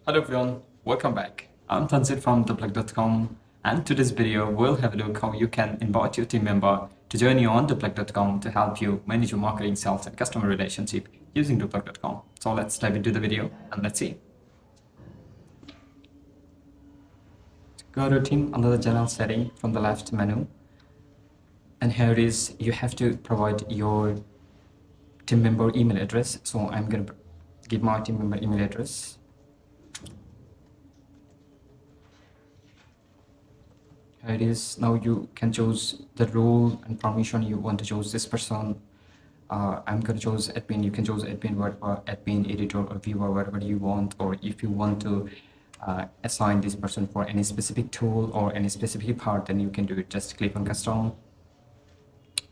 Hello everyone, welcome back. I'm Tanzit from Doplac.com, and today's video we'll have a look how you can invite your team member to join you on Doplac.com to help you manage your marketing, sales and customer relationship using Doplac.com. So let's dive into the video and let's see. Go to team under the general setting from the left menu, and here it is. You have to provide your team member email address. So I'm going to give my team member email address. Here it is. Now you can choose the role and permission you want to choose this person. I'm going to choose admin. You can choose admin, or admin, editor, or viewer, whatever you want. Or if you want to assign this person for any specific tool or any specific part, then you can do it. Just click on custom.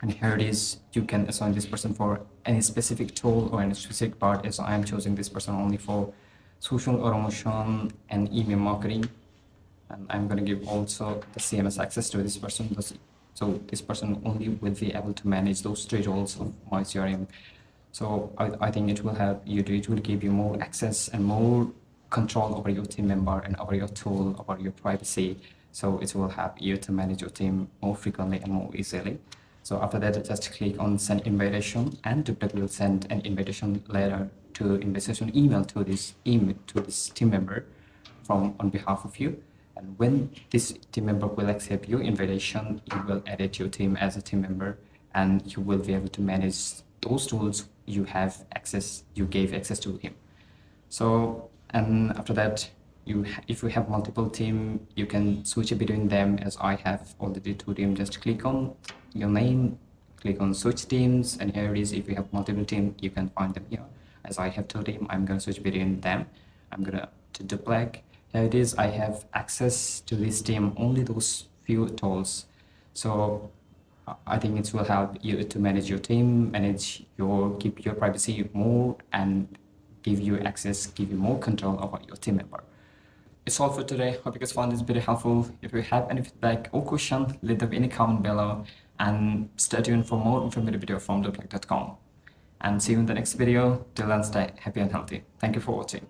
And here it is. You can assign this person for any specific tool or any specific part, as I am choosing this person only for social automation and email marketing. And I'm going to give also the CMS access to this person. So this person only will be able to manage those three roles of my CRM. So I think it will help you it will give you more access and more control over your team member and over your tool, over your privacy. So it will help you to manage your team more frequently and more easily. So after that, just click on send invitation, and Doplac will send an invitation letter to invitation email to this team member on behalf of you. And when this team member will accept your invitation, you will edit your team as a team member, and you will be able to manage those tools you gave access to him. So, and after that, if you have multiple team, you can switch between them, as I have already two teams. Just click on your name, click on switch teams, and here it is. If you have multiple team, you can find them here. As I have two team, I'm going to switch between them. I'm going to Doplac. Here it is. I have access to this team, only those few tools. So I think it will help you to manage your team, keep your privacy more, and give you access, give you more control over your team member. It's all for today. Hope you guys found this video helpful. If you have any feedback or question, leave them in a comment below, and stay tuned for more informative video from Doplac.com. And see you in the next video. Till then, stay happy and healthy. Thank you for watching.